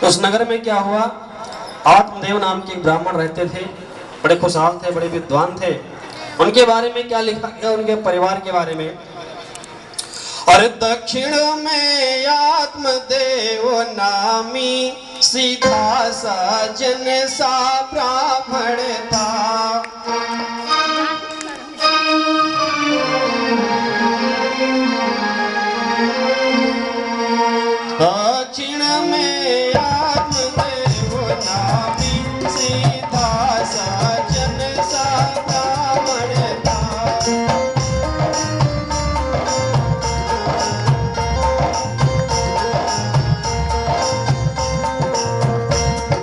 उस नगर में क्या हुआ, आत्मदेव नाम के एक ब्राह्मण रहते थे, बड़े खुशहाल थे, बड़े विद्वान थे। उनके बारे में क्या लिखा गया, उनके परिवार के बारे में। और दक्षिण में आत्मदेव नामी सीधा सज्जन सा ब्राह्मण था। दक्षिण में आत्मदेव नामी सीधा सज्जन सा ब्राह्मण था।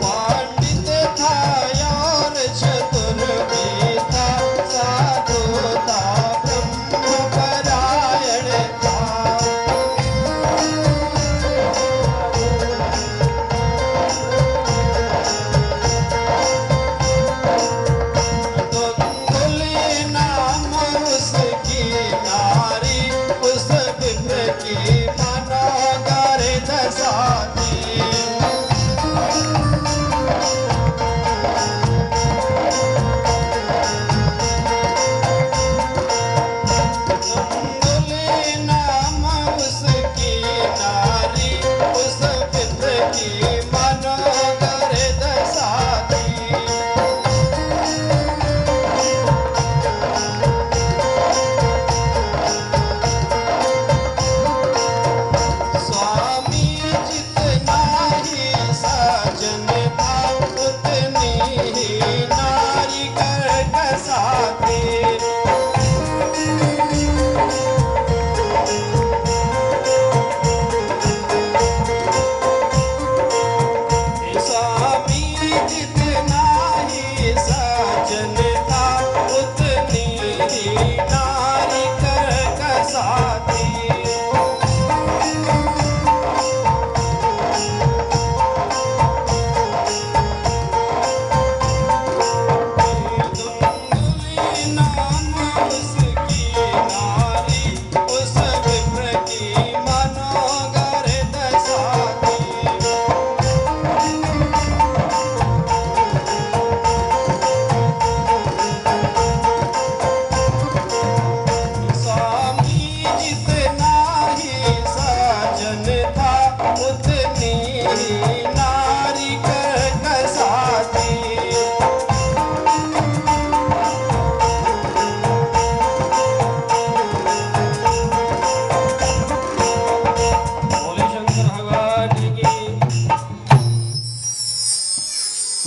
पंडित था और चतुर भी था, साधु था, ब्रह्मपरायण था।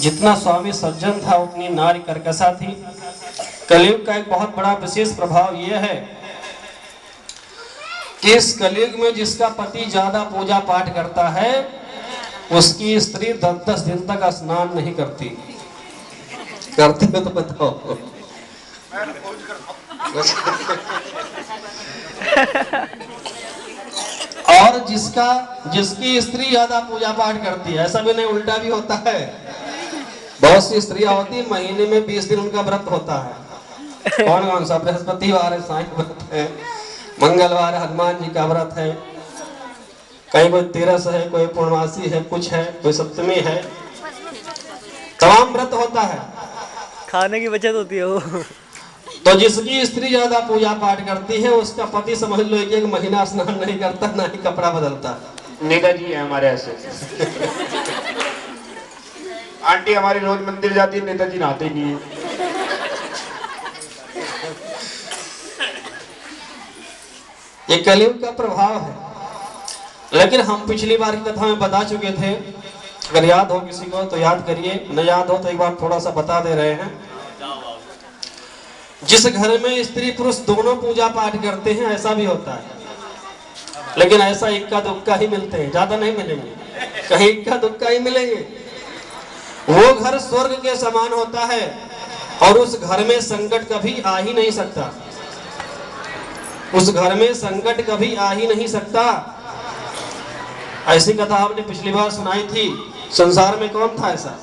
जितना स्वामी सज्जन था उतनी नारी कर्कशा थी। कलयुग का एक बहुत बड़ा विशेष प्रभाव यह है कि इस कलयुग में जिसका पति ज्यादा पूजा पाठ करता है उसकी स्त्री 10-10 दिन तक स्नान नहीं करती। करती हो तो बताओ। और जिसकी स्त्री ज्यादा पूजा पाठ करती है, ऐसा भी नहीं उल्टा भी होता है। बहुत सी स्त्रियां होती महीने में 20 दिन उनका व्रत होता है। कौन कौन सा? बृहस्पतिवार है, साईं व्रत है, मंगलवार हनुमान जी का व्रत है, कहीं कोई तेरस है, कोई पूर्णमासी है, कुछ है, कोई सप्तमी है, तमाम व्रत होता है। खाने की बचत होती है वो। तो जिसकी स्त्री ज्यादा पूजा पाठ करती है उसका पति समझ लो कि एक महीना स्नान नहीं करता, ना ही कपड़ा बदलता। नेताजी है हमारे ऐसे। आंटी हमारी रोज मंदिर जाती है, नेताजी नहाते नहीं है। ये कलयुग का प्रभाव है। लेकिन हम पिछली बार की कथा में बता चुके थे, अगर याद हो किसी को तो याद करिए, न याद हो तो एक बार थोड़ा सा बता दे रहे हैं। जिस घर में स्त्री पुरुष दोनों पूजा पाठ करते हैं ऐसा भी होता है, लेकिन ऐसा इक्का दुक्का ही मिलते हैं, ज्यादा नहीं मिलेंगे, कहीं इक्का दुक्का ही मिलेंगे। वो घर स्वर्ग के समान होता है और उस घर में संकट कभी आ ही नहीं सकता। उस घर में संकट कभी आ ही नहीं सकता। ऐसी कथा आपने पिछली बार सुनाई थी। संसार में कौन था ऐसा?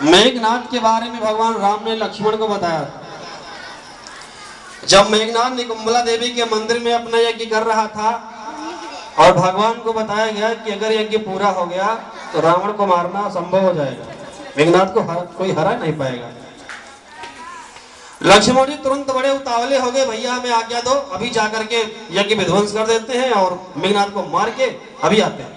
मेघनाथ के बारे में भगवान राम ने लक्ष्मण को बताया। जब मेघनाथ निकुंभला देवी के मंदिर में अपना यज्ञ कर रहा था और भगवान को बताया गया कि अगर यज्ञ पूरा हो गया तो रावण को मारना संभव हो जाएगा, मेघनाथ को कोई हरा नहीं पाएगा। लक्ष्मण जी तुरंत बड़े उतावले हो गए, भैया हमें आज्ञा दो, अभी जाकर के यज्ञ विध्वंस कर देते हैं और मेघनाथ को मार के अभी आते हैं।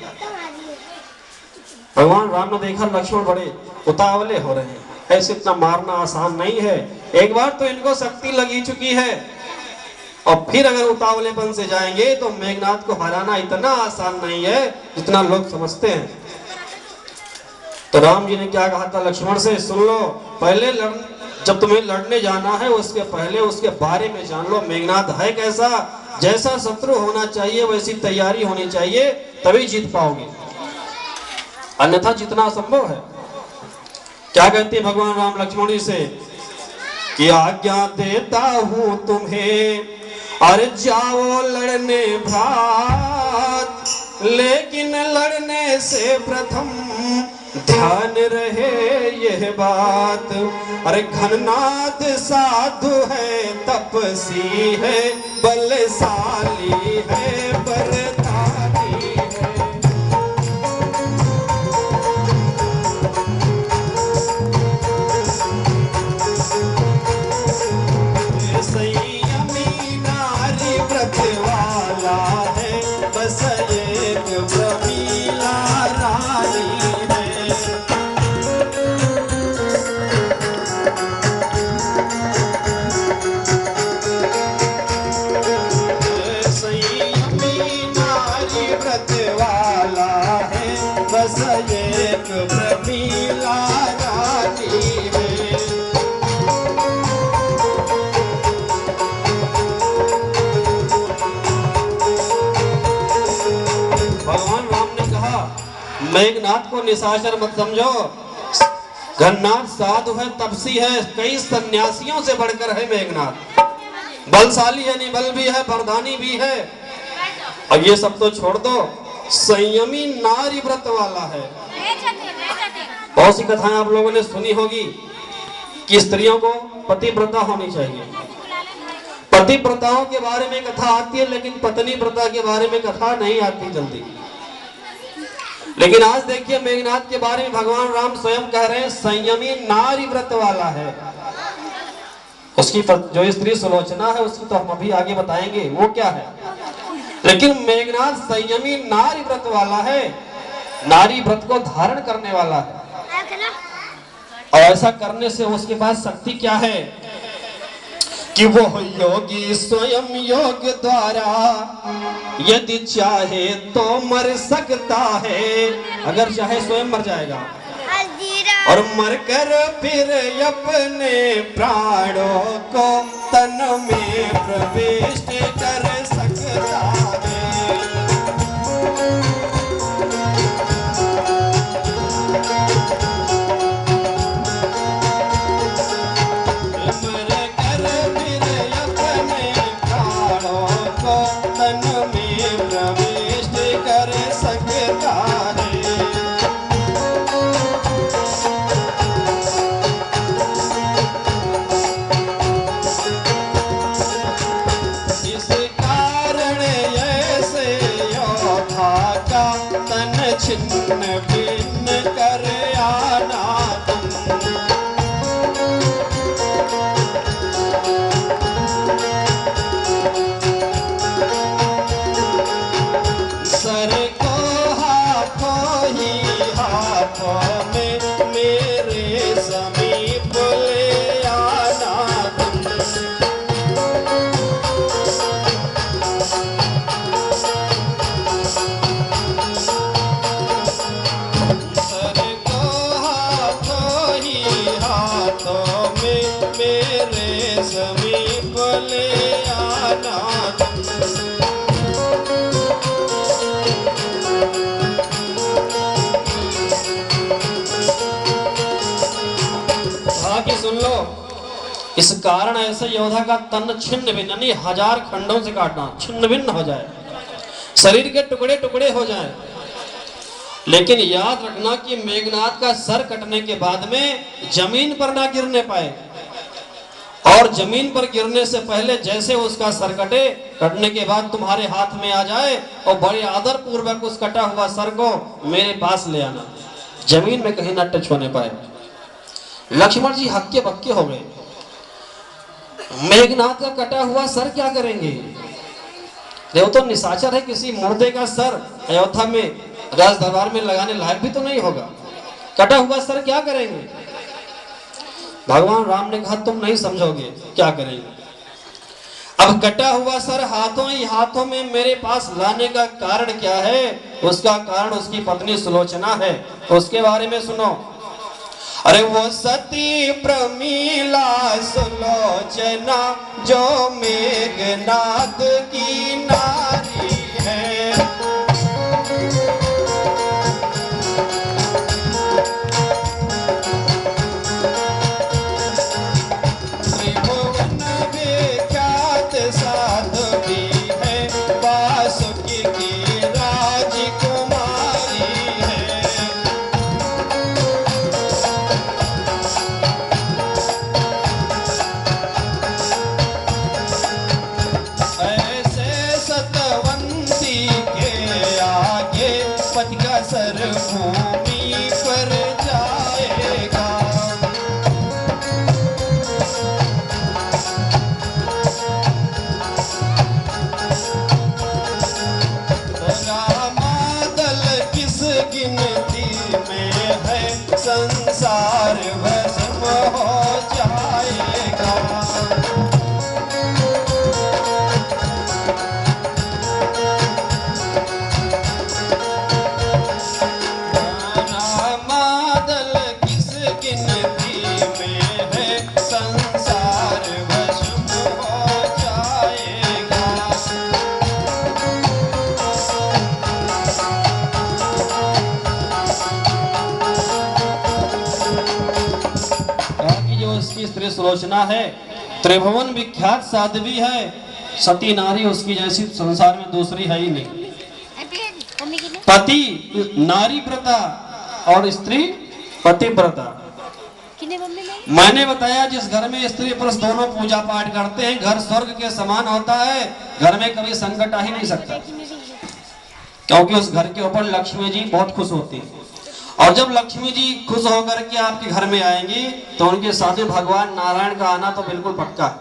भगवान राम ने देखा लक्ष्मण बड़े उतावले हो रहे हैं, ऐसे इतना मारना आसान नहीं है, एक बार तो इनको शक्ति लगी चुकी है और फिर अगर उतावलेपन से जाएंगे तो मेघनाथ को हराना इतना आसान नहीं है जितना लोग समझते हैं। तो राम जी ने क्या कहा था लक्ष्मण से, सुन लो, पहले जब तुम्हें लड़ने जाना है उसके पहले उसके बारे में जान लो, मेघनाथ है कैसा, जैसा शत्रु होना चाहिए वैसी तैयारी होनी चाहिए, तभी जीत पाओगे, अन्यथा जितना असंभव है। क्या कहते हैं भगवान राम लक्ष्मण जी से कि आज्ञा देता हूं तुम्हें, अरे जाओ लड़ने भ्रात, लेकिन लड़ने से प्रथम ध्यान रहे यह बात, अरे घननाद साधु है, तपसी है, बलशाली है, बरदानी है, संयमी नारी व्रत वाला है, बस एक प्रमीला रानी है। बस एक प्रमीला रानी है। भगवान राम ने कहा मेघनाथ को निशाचर मत समझो, घननाथ साधु है, तपसी है, कई सन्यासियों से बढ़कर है मेघनाथ, बलशाली है, निबल भी है, वरदानी भी है, और ये सब तो छोड़ दो, संयमी नारी व्रत वाला है। बहुत सी कथाएं आप लोगों ने सुनी होगी कि स्त्रियों को पतिव्रता होनी चाहिए, पतिव्रताओं के बारे में कथा आती है, लेकिन पत्नी व्रता के बारे में कथा नहीं आती जल्दी। लेकिन आज देखिए मेघनाथ के बारे में भगवान राम स्वयं कह रहे हैं संयमी नारी व्रत वाला है। उसकी जो स्त्री सुलोचना है उसकी तो हम अभी आगे बताएंगे वो क्या है, लेकिन मेघनाथ संयमी नारी व्रत वाला है, नारी व्रत को धारण करने वाला है। और ऐसा करने से उसके पास शक्ति क्या है कि वो योगी स्वयं योग द्वारा यदि चाहे तो मर सकता है, अगर चाहे स्वयं मर जाएगा और मरकर फिर अपने प्राणों को तन में प्रविष्ट कर सकता है। मरकर फिर अपने प्राणों को तन में प्रविष्ट कर सकता है। छिन्न भिन्न कर आना सर को हाथों ही हाथों में मेरे समीप ले आना मेरे समीप ले आना। बाकी सुन लो, इस कारण ऐसे योद्धा का तन छिन्न भिन्न यानी 1000 खंडों से काटना, छिन्न भिन्न हो जाए, शरीर के टुकड़े टुकड़े हो जाए। लेकिन याद रखना कि मेघनाथ का सर कटने के बाद में जमीन पर ना गिरने पाए, और जमीन पर गिरने से पहले जैसे उसका सर कटे, कटने के बाद तुम्हारे हाथ में आ जाए और बड़े आदर पूर्वक उस कटा हुआ सर को मेरे पास ले आना, जमीन में कहीं ना टच होने पाए। लक्ष्मण जी हक्के बक्के हो गए। मेघनाथ का कटा हुआ सर क्या करेंगे? वो तो निशाचर है, किसी मुर्दे का सर अयोध्या में राज दरबार में लगाने लायक भी तो नहीं होगा। कटा हुआ सर क्या करेंगे? भगवान राम ने कहा तुम नहीं समझोगे क्या करेंगे। अब कटा हुआ सर हाथों ही हाथों में मेरे पास लाने का कारण क्या है? उसका कारण उसकी पत्नी सुलोचना है, उसके बारे में सुनो। अरे वो सती प्रमीला सुलोचना जो मेघनाथ की नारी है, त्रिभुवन विख्यात साध्वी है, वासुकी की राजकुमारी है। ऐसे सतवंती के आगे पति का सर भूमि पर जाएगा। रामादल किस गिनती में है, संसार भस्म हो जाएगा। रामादल किस गिनती में है, संसार भस्म हो जाएगा। बाकी जो उसकी स्त्री सुलोचना है, त्रिभुवन विख्यात साध्वी है, सती नारी उसकी जैसी संसार में दूसरी है ही नहीं। पति नारी प्रथा और स्त्री पतिव्रता। मैंने बताया जिस घर में स्त्री पुरुष दोनों पूजा पाठ करते हैं, घर स्वर्ग के समान होता है, घर में कभी संकट आ ही नहीं सकता, क्योंकि उस घर के ऊपर लक्ष्मी जी बहुत खुश होती है। और जब लक्ष्मी जी खुश होकर के आपके घर में आएंगी तो उनके साथ में भगवान नारायण का आना तो बिल्कुल पक्का है।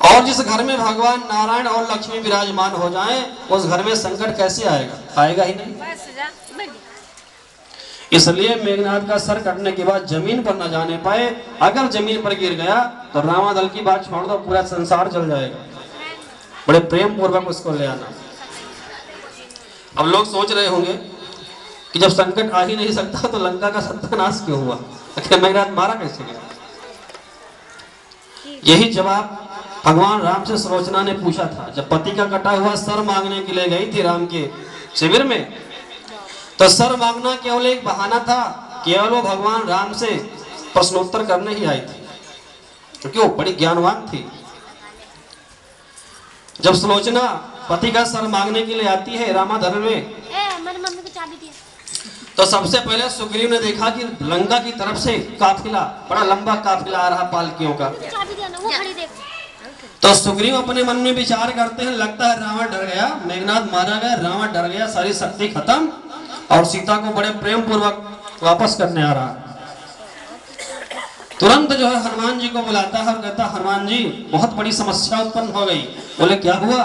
और जिस घर में भगवान नारायण और लक्ष्मी विराजमान हो जाएं, उस घर में संकट कैसे आएगा? आएगा ही नहीं। इसलिए मेघनाथ का सर कटने के बाद जमीन पर न जाने पाए। अगर जमीन पर गिर गया तो रामादल की बात छोड़ दो, पूरा संसार जल जाएगा। बड़े प्रेम पूर्वक उसको ले आना। अब लोग सोच रहे होंगे कि जब संकट आ ही नहीं सकता तो लंका का सत्यानाश क्यों हुआ, आखिर मेघनाथ मारा कैसे गया? यही जवाब भगवान राम से सुलोचना ने पूछा था। जब पति का कटा हुआ सर मांगने के लिए गई थी राम के शिविर में, तो सर मांगना केवल एक बहाना था, केवल वो भगवान राम से प्रश्नोत्तर करने ही आई थी, क्योंकि वो बड़ी ज्ञानवान थी। जब सुलोचना पति का सर मांगने के लिए आती है रामाधर में, तो सबसे पहले सुग्रीव ने देखा कि लंका की तरफ से काफिला, बड़ा लंबा काफिला आ रहा पालकियों का। तो सुग्रीव अपने मन में विचार करते हैं, लगता है रावण डर गया, मेघनाथ मारा गया, रावण डर गया, सारी शक्ति खत्म और सीता को बड़े प्रेम पूर्वक वापस करने आ रहा। तुरंत जो है हनुमान जी को बुलाता है और कहता, हनुमान जी बहुत बड़ी समस्या उत्पन्न हो गई। बोले क्या हुआ?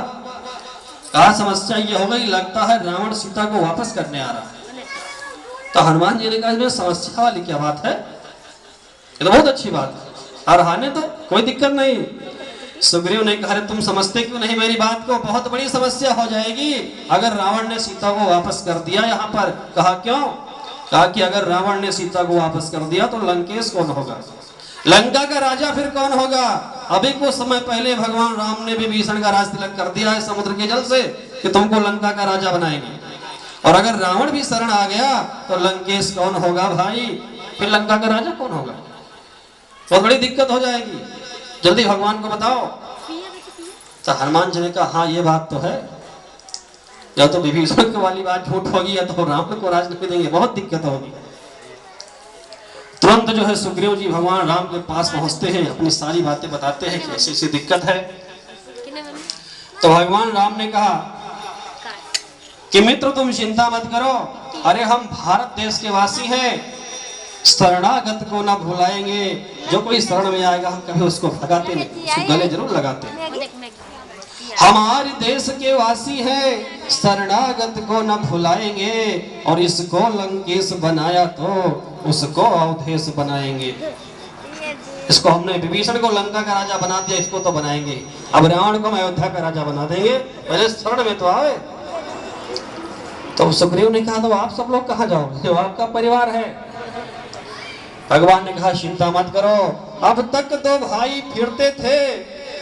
कहा समस्या ये हो गई, लगता है रावण सीता को वापस करने आ रहा। तो हनुमान जी ने कहा इसमें समस्या वाली क्या बात है, ये तो बहुत अच्छी बात है, और आने तो कोई दिक्कत नहीं। सुग्रीव ने कहा तुम समझते क्यों नहीं मेरी बात को, बहुत बड़ी समस्या हो जाएगी अगर रावण ने सीता को वापस कर दिया यहाँ पर। कहा क्यों? कहा कि अगर रावण ने सीता को वापस कर दिया तो लंकेश कौन होगा, लंका का राजा फिर कौन होगा? अभी कुछ समय पहले भगवान राम ने भी भीषण का राज तिलक कर दिया है समुद्र के जल से कि तुमको लंका का राजा बनाएंगे, और अगर रावण भी शरण आ गया तो लंकेश कौन होगा भाई, फिर लंका का राजा कौन होगा? बहुत बड़ी दिक्कत हो जाएगी, जल्दी भगवान को बताओ। तो हनुमान जी ने कहा हाँ ये बात तो है, या तो विभीषण वाली बात झूठ होगी या तो रावण को राज नहीं देंगे, बहुत दिक्कत होगी। तुरंत जो है सुग्रीव जी भगवान राम के पास पहुंचते हैं, अपनी सारी बातें बताते हैं कि ऐसी ऐसी दिक्कत है। तो भगवान राम ने कहा कि मित्र तुम चिंता मत करो, अरे हम भारत देश के वासी हैं, शरणागत को ना भुलाएंगे। जो कोई शरण में आएगा हम कभी उसको भगाते नहीं, उसको गले जरूर लगाते हैं। हमारे देश के वासी हैं, शरणागत को न भुलाएंगे, और इसको लंकेश बनाया तो उसको अवधेश बनाएंगे। इसको हमने विभीषण को लंका का राजा बना दिया, इसको तो बनाएंगे। अब रावण को हम अयोध्या का राजा बना देंगे, पहले शरण में तो आए। तो सुग्रीव ने कहा तो आप सब लोग कहाँ जाओगे, जो आपका परिवार है। भगवान ने कहा चिंता मत करो, अब तक तो भाई फिरते थे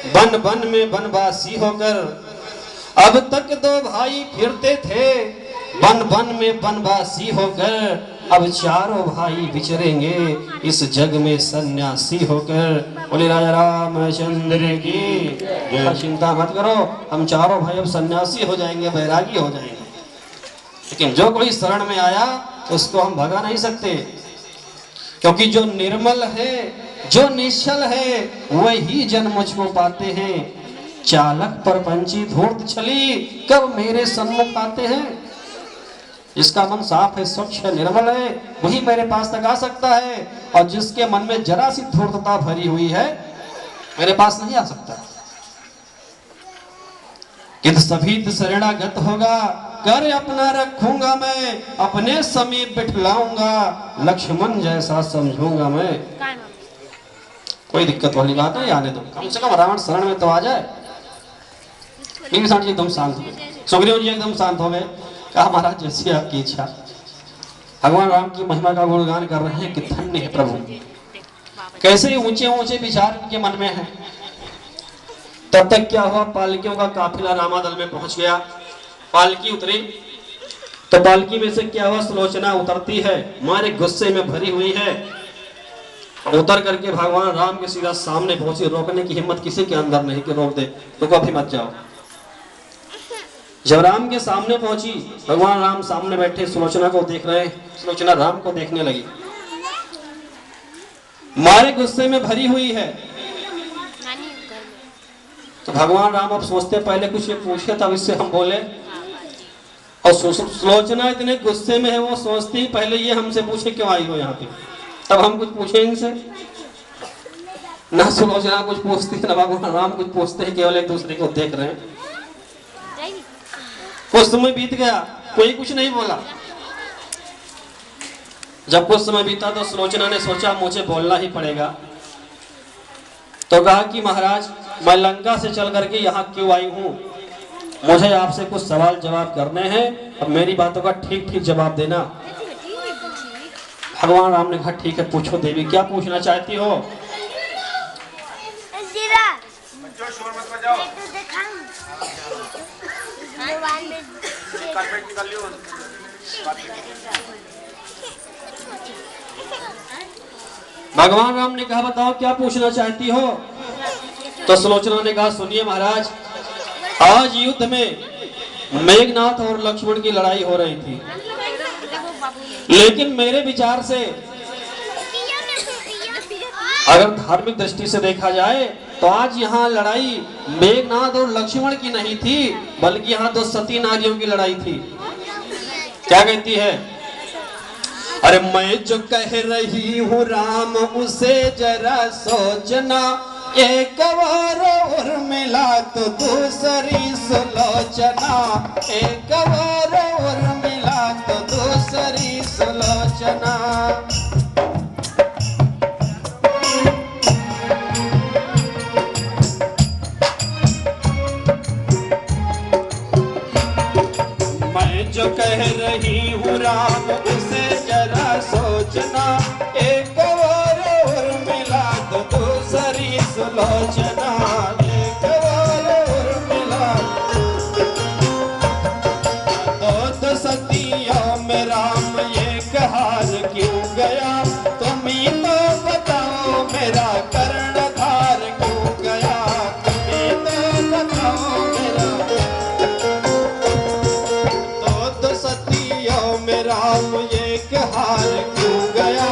वन वन में वनवासी होकर। अब तक दो भाई फिरते थे वन वन में वनवासी होकर, अब चारों भाई विचरेंगे इस जग में सन्यासी होकर। बोले राजा रामचंद्र की। चिंता मत करो, हम चारों भाई अब सन्यासी हो जाएंगे, बैरागी हो जाएंगे। लेकिन जो कोई शरण में आया उसको हम भगा नहीं सकते, क्योंकि जो निर्मल है, जो निश्चल है, वही जन मुझको पाते हैं। चालक परपंची धूर्त छली कब मेरे सन्मुख आते हैं। जिसका मन साफ है, स्वच्छ है, निर्मल है, वही मेरे पास तक आ सकता है, और जिसके मन में जरा सी धूर्तता भरी हुई है मेरे पास नहीं आ सकता। किंतु सभी शरणागत होगा, कर अपना रखूंगा मैं, अपने समीप बिठलाऊंगा, लक्ष्मण जैसा समझूंगा मैं। कोई दिक्कत वाली बात नहीं, आने दो, कम से कम रावण शरण में तो आ जाए। विभीषण जी एकदम शांत हो गए, सुग्रीव जी एकदम शांत हो गए। कहा महाराज जैसी आपकी इच्छा। भगवान राम की महिमा का गुणगान कर रहे हैं कि धन्य है प्रभु, कैसे ऊंचे ऊंचे विचार के मन में है। तब तक क्या हुआ, पालकियों का काफिला रामादल में पहुंच गया। पालकी उतरी तो पालकी में से क्या हुआ, सुलोचना उतरती है, मारे गुस्से में भरी हुई है। उतर करके भगवान राम के सीधा सामने पहुंची। रोकने की हिम्मत किसी के अंदर नहीं कि रोक दे, तो कभी मत जाओ। जब राम के सामने पहुंची, भगवान राम सामने बैठे सुलोचना को देख रहे, सुलोचना राम को देखने लगी, मारे गुस्से में भरी हुई है। तो भगवान राम अब सोचते पहले कुछ ये पूछे तब इससे हम बोले, और सुलोचना इतने गुस्से में है, वो सोचती ही पहले ये हमसे पूछे क्यों आई हो यहाँ पे, तब हम कुछ पूछे इनसे। ना सुलोचना कुछ पूछती है, ना भगवान राम कुछ पूछते हैं, केवल एक दूसरे को देख रहे हैं। कुछ समय बीत गया, कोई कुछ नहीं बोला। जब कुछ समय बीता तो सुलोचना ने सोचा मुझे बोलना ही पड़ेगा। तो कहा कि महाराज मैं लंका से चल करके यहाँ क्यों आई हूँ, मुझे आपसे कुछ सवाल जवाब करने हैं, और मेरी बातों का ठीक ठीक जवाब देना। भगवान राम ने कहा ठीक है, पूछो देवी, क्या पूछना चाहती हो। भगवान राम ने कहा बताओ क्या पूछना चाहती हो। तो सुलोचना ने कहा सुनिए महाराज, आज युद्ध में मेघनाथ और लक्ष्मण की लड़ाई हो रही थी, लेकिन मेरे विचार से अगर धार्मिक दृष्टि से देखा जाए तो आज यहाँ लड़ाई मेघनाथ और लक्ष्मण की नहीं थी, बल्कि यहाँ दो सती नारियों की लड़ाई थी। क्या कहती है, अरे मैं जो कह रही हूँ राम उसे जरा सोचना, एक बार और मिला तो दूसरी सुलोचना, एक बार और मिला तो दूसरी सुलोचना। मैं जो कह रही हूँ राम उसे जरा सोचना, एक बार और मिला तो दूसरी सुलोचना, एक बार और मिला। तो सतियों में राम एक हार क्यों गया, तुम ही तो बताओ मेरा कर्णधार क्यों गया, तुम ही तो बताओ मेरा। तो सतियों में राम एक हार क्यों गया,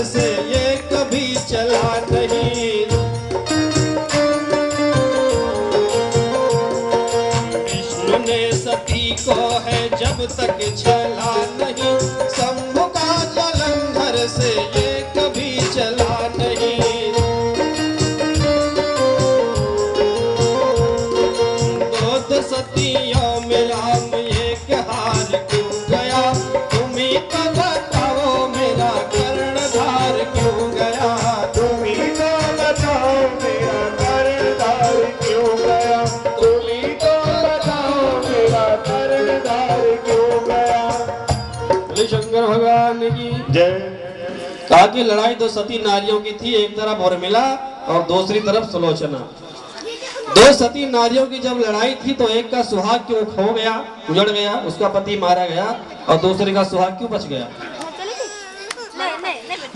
से ये कभी चला नहीं। विष्णु ने सती को है जब तक छला नहीं, शंभु का जलंधर से ये कभी चला नहीं। दो सतियों में राम एक हार क्यों गया, तुम ही तो बताओ मेरा कर्णधार क्यों गया। तुम ही तो बताओ मेरा कर्णधार क्यों गया, तुम ही तो बताओ मेरा कर्णधार क्यों गया। बोले शंकर भगवान की जय। कहा कि लड़ाई दो सती नारियों की थी, एक तरफ उर्मिला और दूसरी तरफ सुलोचना। दो सती नारियों की जब लड़ाई थी तो एक का सुहाग क्यों खो गया, उजड़ गया, उसका पति मारा गया, और दूसरे का सुहाग क्यों बच गया।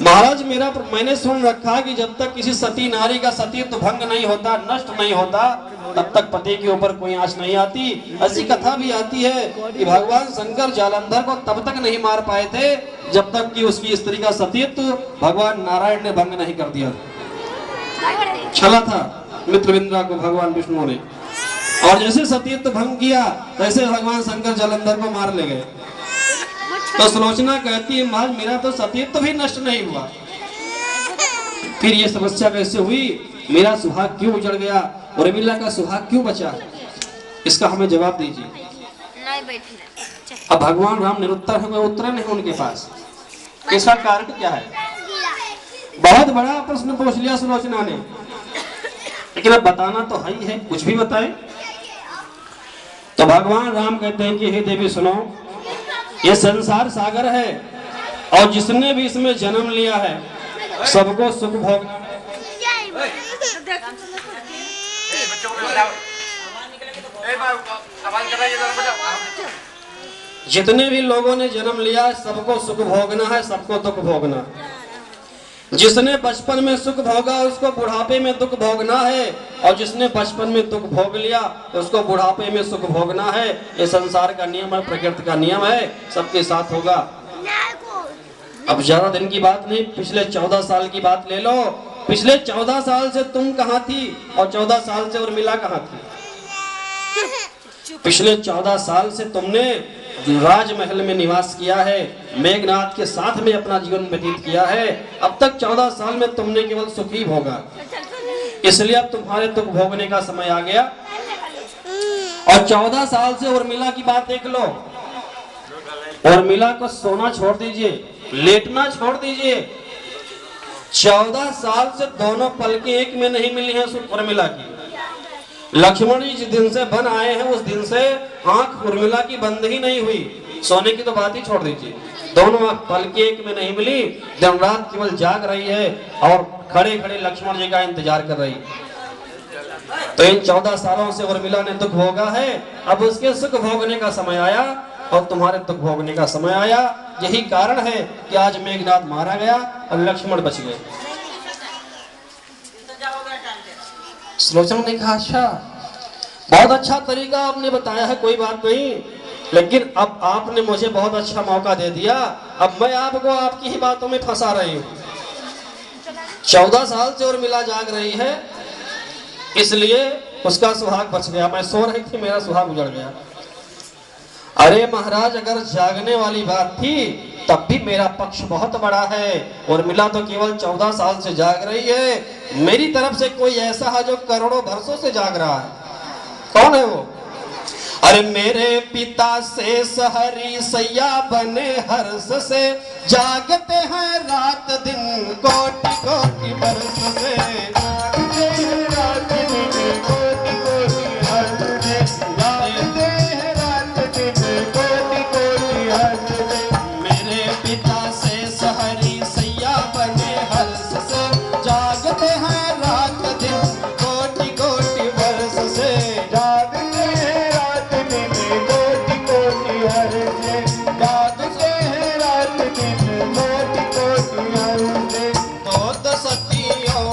महाराज मैंने सुन रखा कि जब तक किसी सती नारी का सतीत्व भंग नहीं होता, नष्ट नहीं होता, तब तक पति के ऊपर कोई आंच नहीं आती। ऐसी कथा भी आती है कि भगवान शंकर जालंधर को तब तक नहीं मार पाए थे जब तक कि उसकी स्त्री का सतीत्व भगवान नारायण ने भंग नहीं कर दिया। छला था मित्रविंद्रा को भगवान विष्णु ने, और जैसे सतीत्व भंग किया तैसे भगवान शंकर जालंधर को मार ले गए। तो सुलोचना कहती है महाराज मेरा तो सतीत्व भी नष्ट नहीं हुआ, फिर ये समस्या कैसे हुई, मेरा सुहाग क्यों उजड़ गया, उर्मिला का सुहाग क्यों बचा, इसका हमें जवाब दीजिए। अब भगवान राम निरुत्तर हुए, उत्तर नहीं उनके पास, इसका कारण क्या है। बहुत बड़ा प्रश्न पूछ लिया सुलोचना ने, लेकिन अब बताना तो है ही है, कुछ भी बताएं। तो भगवान राम कहते हैं कि हे देवी सुनो, ये संसार सागर है और जिसने भी इसमें जन्म लिया है सबको सुख भोगना है। जितने भी लोगों ने जन्म लिया है सबको सुख भोगना है, सबको दुख भोगना है। जिसने बचपन में सुख भोगा उसको बुढ़ापे में दुख भोगना है, और जिसने बचपन में दुख भोग लिया उसको बुढ़ापे में सुख भोगना है। ये संसार का नियम है, प्रकृति का नियम है, सबके साथ होगा। अब ज्यादा दिन की बात नहीं, पिछले 14 साल की बात ले लो। पिछले 14 साल से तुम कहाँ थी और 14 साल से उर्मिला कहाँ थी। पिछले 14 साल से तुमने राजमहल में निवास किया है, मेघनाथ के साथ में अपना जीवन व्यतीत किया है। अब तक 14 साल में तुमने केवल सुख ही भोगा, इसलिए अब तुम्हारे दुख भोगने का समय आ गया। और 14 साल से उर्मिला की बात देख लो। उर्मिला को सोना छोड़ दीजिए, लेटना छोड़ दीजिए, 14 साल से दोनों पलकें एक में नहीं मिली हैं उर्मिला की। लक्ष्मण जी जिस दिन से बन आए हैं उस दिन से आंख उर्मिला की बंद ही नहीं हुई। सोने की तो बात ही छोड़ दीजिए, दोनों आंख पलकें एक में नहीं मिली, दिन रात केवल जाग रही है और खड़े खड़े लक्ष्मण जी का इंतजार कर रही है। तो इन 14 सालों से उर्मिला ने दुख भोगा है, अब उसके सुख भोगने का समय आया और तुम्हारे दुख भोगने का समय आया। यही कारण है कि आज मेघनाथ मारा गया और लक्ष्मण बच गए। सुलोचना ने कहा अच्छा, बहुत अच्छा तरीका आपने बताया है, कोई बात नहीं, लेकिन अब आपने मुझे बहुत अच्छा मौका दे दिया, अब मैं आपको आपकी ही बातों में फंसा रही हूँ। 14 साल से उर्मिला जाग रही है, इसलिए उसका सुहाग बच गया। मैं सो रही थी, मेरा सुहाग उजड़ गया। अरे महाराज, अगर जागने वाली बात थी तब भी मेरा पक्ष बहुत बड़ा है। उर्मिला तो केवल 14 साल से जाग रही है, मेरी तरफ से कोई ऐसा है जो करोड़ों वर्षों से जाग रहा है। कौन है वो? अरे मेरे पिता से सहरी सैया बने हर्ष से, जागते हैं रात दिन कोटि कोटि वर्ष से, जागते हैं रात दिन कोटि कोटि हर्ष से, जागते हैं रात दिन कोटि कोटि हर्ष से। मेरे पिता से सहरी सैया बने हर्ष से, जागते हैं रात दिन कोटि कोटि वर्ष से, जागते हैं रात दिन कोटि कोटि हर्ष से, जागते हैं रात दिन कोटि कोटि हर्ष से। तो सतियों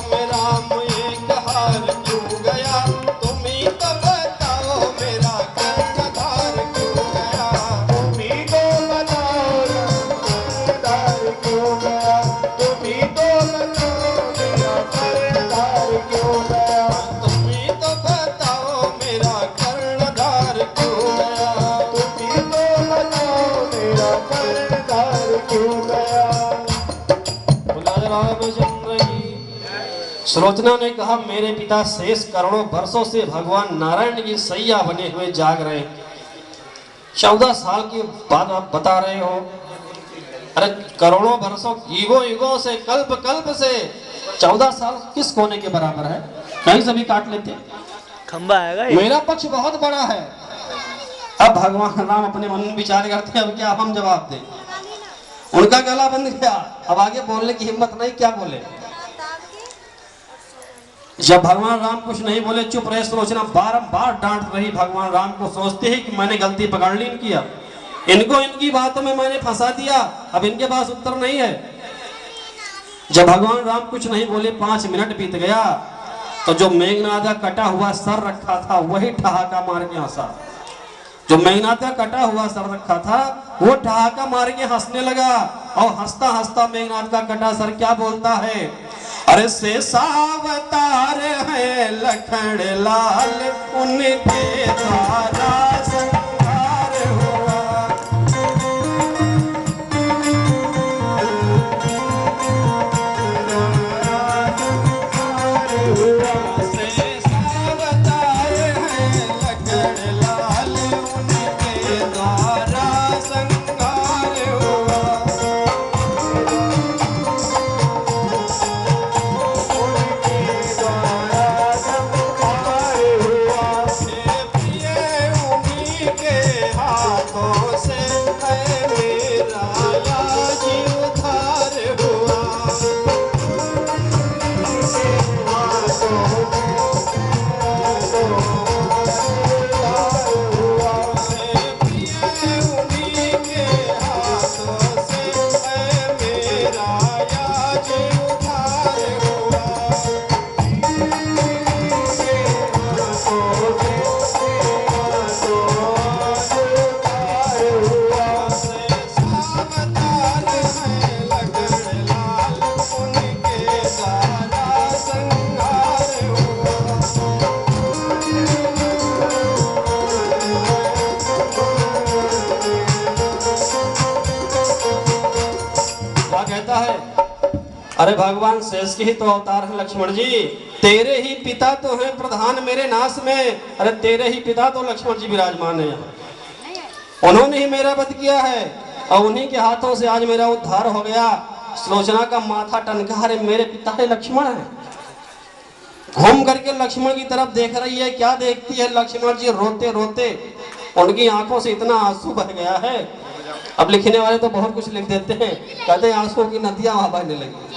जन रही। सुलोचना ने कहा मेरे पिता शेष करोड़ों वर्षों से भगवान नारायण की सैया बने हुए जाग रहे, 14 साल की बात आप बता रहे हो। अरे करोड़ों वर्षों, युगों युगों से, कल्प कल्प से 14 साल किस कोने के बराबर है, कहीं से भी काट लेते। खंबा आएगा ये। मेरा पक्ष बहुत बड़ा है। अब भगवान राम अपने मन में विचार करते हैं अब क्या हम जवाब दें। उनका गला बंद किया, अब आगे बोलने की हिम्मत नहीं, क्या बोले। जब भगवान राम कुछ नहीं बोले, चुप रहे। सुलोचना बारंबार डांट रही भगवान राम को, सोचते हैं कि मैंने गलती पकड़ ली इनकी, अब इनको इनकी बातों में मैंने फंसा दिया, अब इनके पास उत्तर नहीं है। जब भगवान राम कुछ नहीं बोले, 5 मिनट बीत गया तो जो मेघनाद का कटा हुआ सर रखा था वही ठहाका मार के हंसा। जो मेघनाद का कटा हुआ सर रखा था वो ठहाका मार के हंसने लगा, और हंसता हंसता मेघनाद का कटा सर क्या बोलता है, अरे शेषावतार है लखन लाल, उनके द्वारा संहार हुआ। शेषावतार है लखन लाल, उनके द्वारा संहार हुआ। अरे भगवान शेष के ही तो अवतार है लक्ष्मण जी, तेरे ही पिता तो हैं प्रधान मेरे नाश में। अरे तेरे ही पिता तो लक्ष्मण जी विराजमान है यहाँ, उन्होंने ही मेरा वध किया है और उन्हीं के हाथों से आज मेरा उद्धार हो गया। सुलोचना का माथा टनका, अरे मेरे पिता है लक्ष्मण है। घूम करके लक्ष्मण की तरफ देख रही है, क्या देखती है, लक्ष्मण जी रोते रोते, उनकी आंखों से इतना आंसू बह गया है। अब लिखने वाले तो बहुत कुछ लिख देते हैं, कहते हैं आंसुओं की नदियां वहां बहने लगी,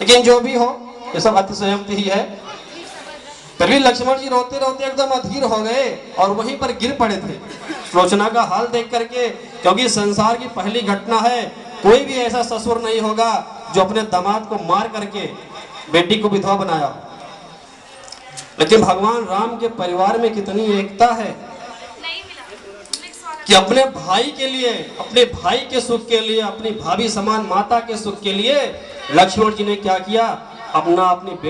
लेकिन जो भी हो ये सब अतिशयोक्ति ही है। फिर भी लक्ष्मण जी रोते रोते एकदम अधीर हो गए और वहीं पर गिर पड़े थे सुलोचना का हाल देख करके, क्योंकि संसार की पहली घटना है, कोई भी ऐसा ससुर नहीं होगा जो अपने दामाद को मार करके बेटी को विधवा बनाया। लेकिन भगवान राम के परिवार में कितनी एकता है कि अपने भाई के लिए, अपने भाई के सुख के लिए, अपनी भाभी समान माता के सुख के लिए लक्ष्मण जी ने क्या किया, अपनी बेटी